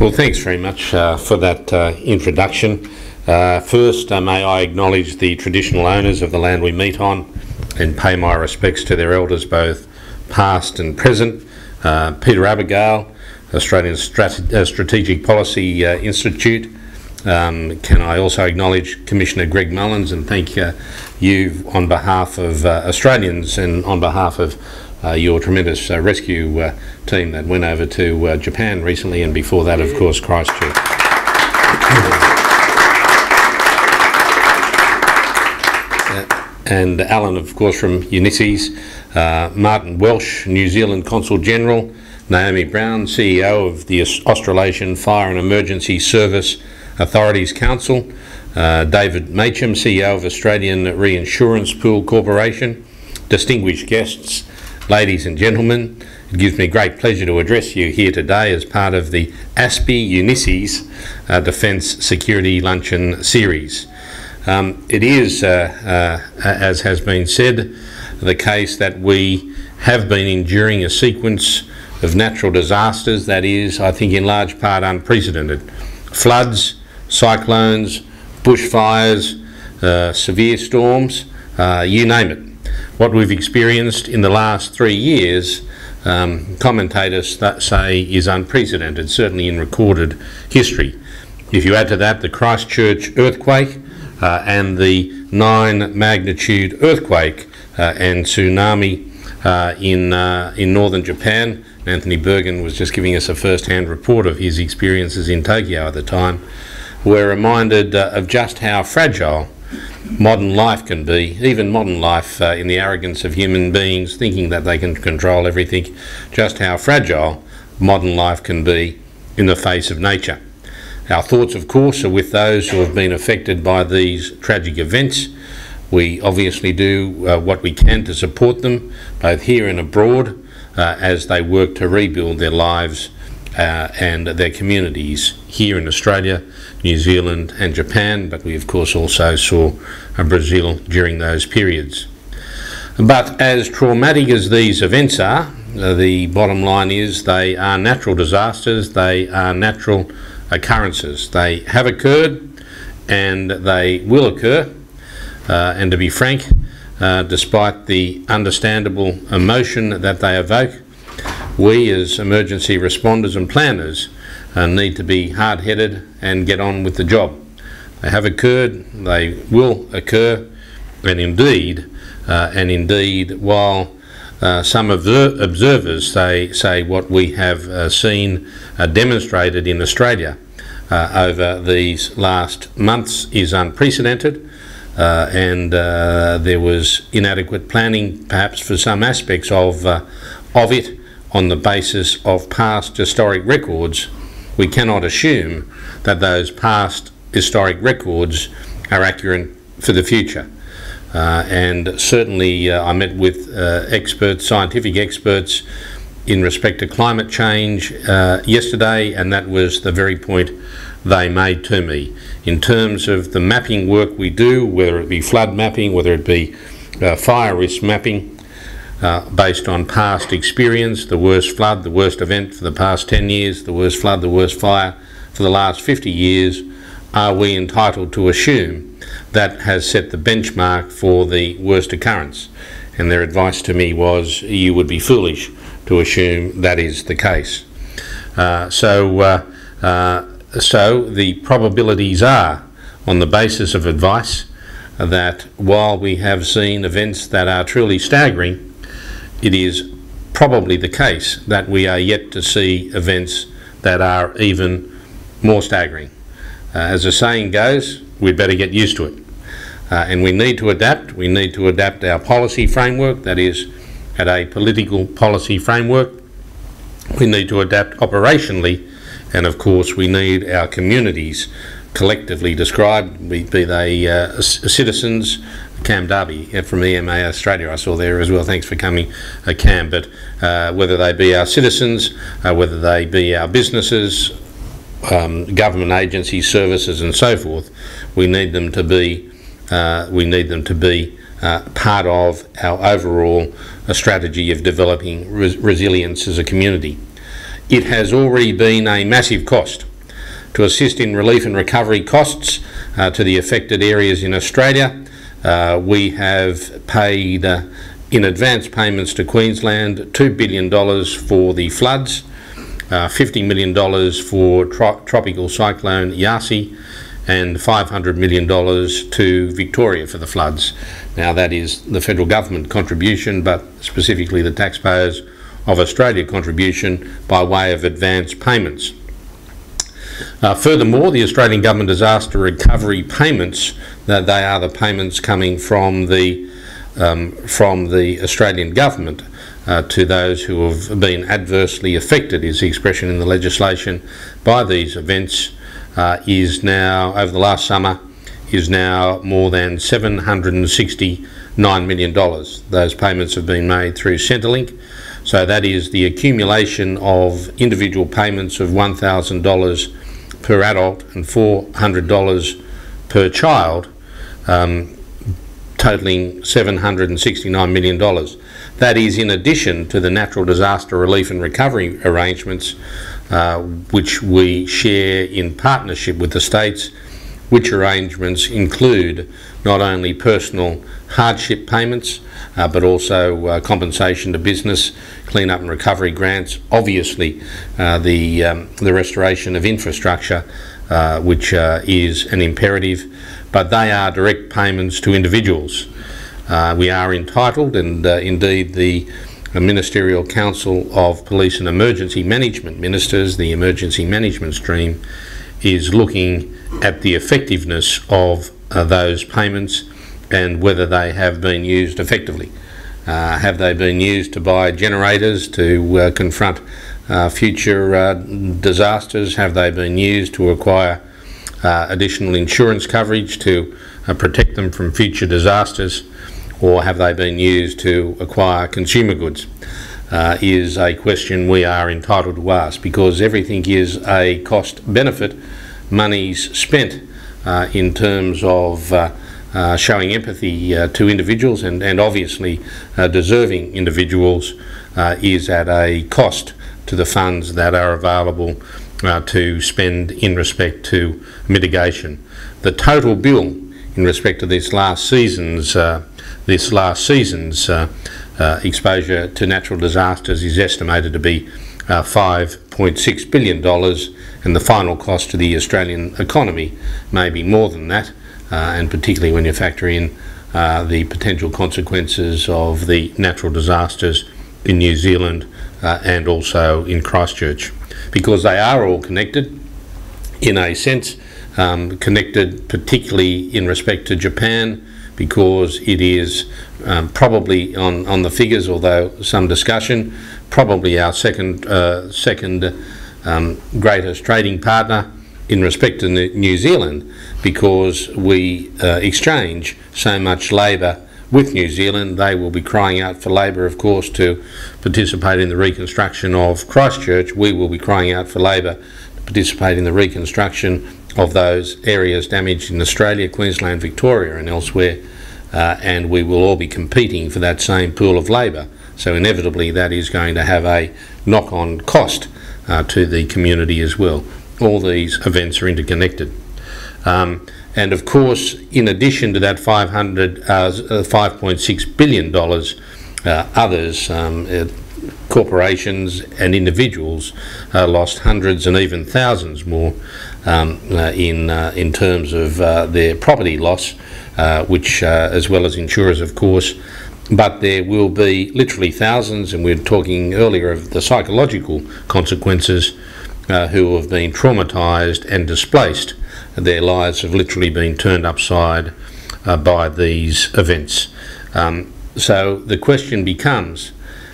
Well, thanks very much for that introduction. First, may I acknowledge the traditional owners of the land we meet on and pay my respects to their elders, both past and present. Peter Abigail, Australian Strategic Policy Institute. Can I also acknowledge Commissioner Greg Mullins and thank you on behalf of Australians and on behalf of your tremendous rescue team that went over to Japan recently, and before that, of course, Christchurch. And Alan, of course, from Unisys, Martin Welsh, New Zealand Consul General, Naomi Brown, CEO of the Australasian Fire and Emergency Service Authorities Council, David Macham, CEO of Australian Reinsurance Pool Corporation, distinguished guests, ladies and gentlemen, it gives me great pleasure to address you here today as part of the ASPI-Unisys Defence Security Luncheon series. It is, as has been said, the case that we have been enduring a sequence of natural disasters that is, I think, in large part unprecedented. Floods, cyclones, bushfires, severe storms, you name it. What we've experienced in the last 3 years, commentators say is unprecedented, certainly in recorded history. If you add to that the Christchurch earthquake and the 9 magnitude earthquake and tsunami in northern Japan, Anthony Bergen was just giving us a first-hand report of his experiences in Tokyo at the time, we're reminded of just how fragile modern life can be, even modern life in the arrogance of human beings thinking that they can control everything, just how fragile modern life can be in the face of nature. Our thoughts, of course, are with those who have been affected by these tragic events. We obviously do what we can to support them, both here and abroad, as they work to rebuild their lives and their communities here in Australia, New Zealand and Japan, but we of course also saw Brazil during those periods. But as traumatic as these events are, the bottom line is they are natural disasters, they are natural occurrences. They have occurred and they will occur, and to be frank, despite the understandable emotion that they evoke, we as emergency responders and planners need to be hard-headed and get on with the job. They have occurred, they will occur, and indeed, while some observers say what we have seen demonstrated in Australia over these last months is unprecedented, and there was inadequate planning perhaps for some aspects of it on the basis of past historic records. We cannot assume that those past historic records are accurate for the future. And certainly I met with experts, scientific experts in respect to climate change yesterday, and that was the very point they made to me. In terms of the mapping work we do, whether it be flood mapping, whether it be fire risk mapping, based on past experience, the worst flood, the worst event for the past 10 years, the worst flood, the worst fire for the last 50 years, are we entitled to assume that has set the benchmark for the worst occurrence? And their advice to me was, you would be foolish to assume that is the case. So the probabilities are, on the basis of advice, that while we have seen events that are truly staggering, it is probably the case that we are yet to see events that are even more staggering. As the saying goes, we'd better get used to it. And we need to adapt. We need to adapt our policy framework, that is, at a political policy framework. We need to adapt operationally, and of course we need our communities collectively described, be they citizens. Cam Darby from EMA Australia I saw there as well, thanks for coming Cam, but whether they be our citizens, whether they be our businesses, government agencies, services and so forth, we need them to be part of our overall strategy of developing resilience as a community. It has already been a massive cost. To assist in relief and recovery costs to the affected areas in Australia, we have paid in advance payments to Queensland $2 billion for the floods, $50 million for Tropical Cyclone Yasi, and $500 million to Victoria for the floods. Now that is the federal government contribution, but specifically the taxpayers of Australia contribution by way of advance payments. Furthermore, the Australian Government disaster recovery payments, they are the payments coming from the Australian Government to those who have been adversely affected, is the expression in the legislation, by these events, is now, over the last summer, is now more than $769 million. Those payments have been made through Centrelink, so that is the accumulation of individual payments of $1,000 per adult and $400 per child, totalling $769 million. That is in addition to the natural disaster relief and recovery arrangements which we share in partnership with the states, which arrangements include not only personal hardship payments but also compensation to business, clean-up and recovery grants, obviously the restoration of infrastructure, which is an imperative, but they are direct payments to individuals. We are entitled, and indeed the Ministerial Council of Police and Emergency Management Ministers, the emergency management stream, is looking at the effectiveness of those payments and whether they have been used effectively. Have they been used to buy generators to confront future disasters? Have they been used to acquire additional insurance coverage to protect them from future disasters? Or have they been used to acquire consumer goods? Is a question we are entitled to ask, because everything is a cost-benefit. Monies spent in terms of showing empathy to individuals and obviously deserving individuals is at a cost to the funds that are available to spend in respect to mitigation. The total bill in respect to this last season's exposure to natural disasters is estimated to be $5.6 billion, and the final cost to the Australian economy may be more than that, and particularly when you factor in the potential consequences of the natural disasters in New Zealand and also in Christchurch, because they are all connected in a sense, connected particularly in respect to Japan, because it is probably on the figures, although some discussion, probably our second greatest trading partner in respect to New Zealand, because we exchange so much labour with New Zealand. They will be crying out for labour, of course, to participate in the reconstruction of Christchurch. We will be crying out for labour to participate in the reconstruction of those areas damaged in Australia, Queensland, Victoria and elsewhere, and we will all be competing for that same pool of labour. So inevitably that is going to have a knock-on cost to the community as well. All these events are interconnected. And of course, in addition to that $5.6 billion, others, corporations and individuals lost hundreds and even thousands more in terms of their property loss, which as well as insurers, of course. But there will be literally thousands, and we were talking earlier of the psychological consequences, who have been traumatised and displaced. Their lives have literally been turned upside by these events. So the question becomes,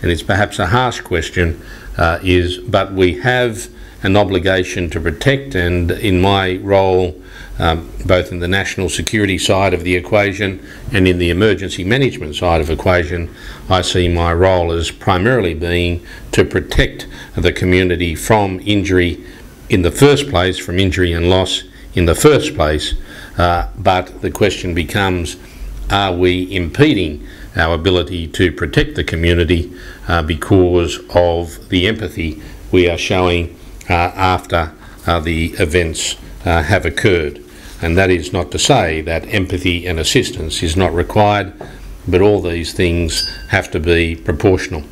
and it's perhaps a harsh question, but we have an obligation to protect, and in my role, both in the national security side of the equation and in the emergency management side of the equation, I see my role as primarily being to protect the community from injury in the first place, from injury and loss in the first place, but the question becomes, are we impeding our ability to protect the community because of the empathy we are showing after the events have occurred. And that is not to say that empathy and assistance is not required, but all these things have to be proportional.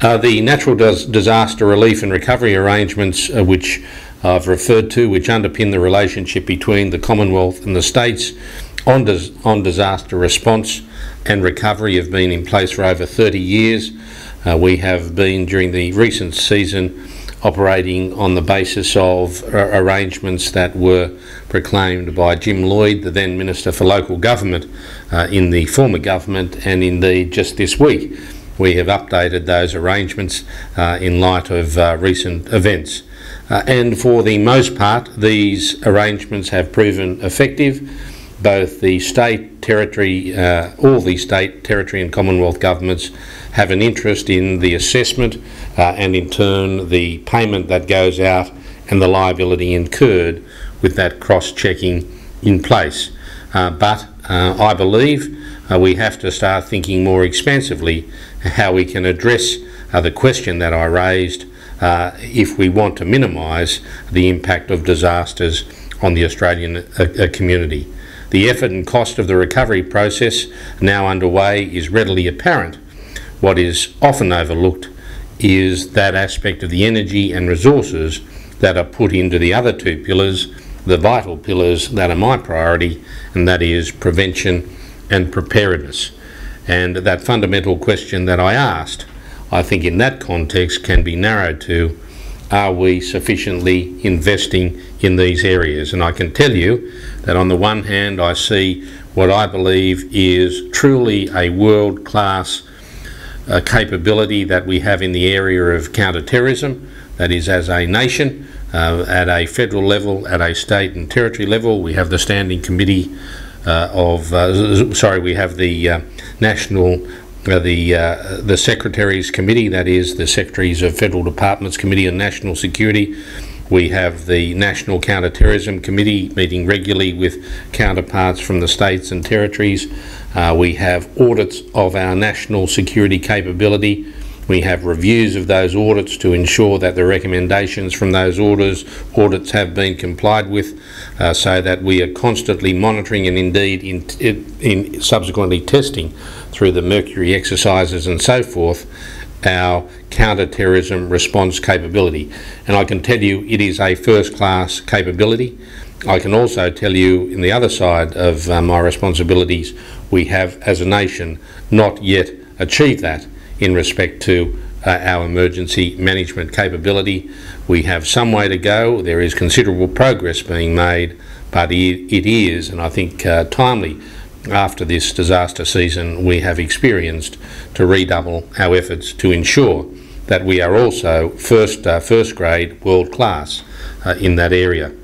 The natural disaster relief and recovery arrangements which I've referred to, which underpin the relationship between the Commonwealth and the states on disaster response and recovery, have been in place for over 30 years. We have been, during the recent season, operating on the basis of arrangements that were proclaimed by Jim Lloyd, the then Minister for Local Government in the former government, and indeed just this week we have updated those arrangements in light of recent events. And for the most part, these arrangements have proven effective. Both the state, territory, all the state, territory and Commonwealth governments have an interest in the assessment and in turn the payment that goes out and the liability incurred with that cross-checking in place. But I believe we have to start thinking more expansively how we can address the question that I raised if we want to minimise the impact of disasters on the Australian community. The effort and cost of the recovery process now underway is readily apparent. What is often overlooked is that aspect of the energy and resources that are put into the other two pillars, the vital pillars that are my priority, and that is prevention and preparedness. And that fundamental question that I asked, I think in that context can be narrowed to, are we sufficiently investing in these areas? And I can tell you that on the one hand I see what I believe is truly a world-class capability that we have in the area of counter-terrorism. That is, as a nation, at a federal level, at a state and territory level, we have the Standing Committee we have the National the Secretaries Committee, that is the Secretaries of Federal Departments Committee on National Security. We have the National Counter-Terrorism Committee meeting regularly with counterparts from the states and territories. We have audits of our national security capability. We have reviews of those audits to ensure that the recommendations from those audits have been complied with, so that we are constantly monitoring and indeed in subsequently testing through the Mercury exercises and so forth our counter-terrorism response capability. And I can tell you it is a first-class capability. I can also tell you, in the other side of my responsibilities, we have as a nation not yet achieved that in respect to our emergency management capability. We have some way to go. There is considerable progress being made, but it is, and I think timely, after this disaster season we have experienced, to redouble our efforts to ensure that we are also first grade world class in that area.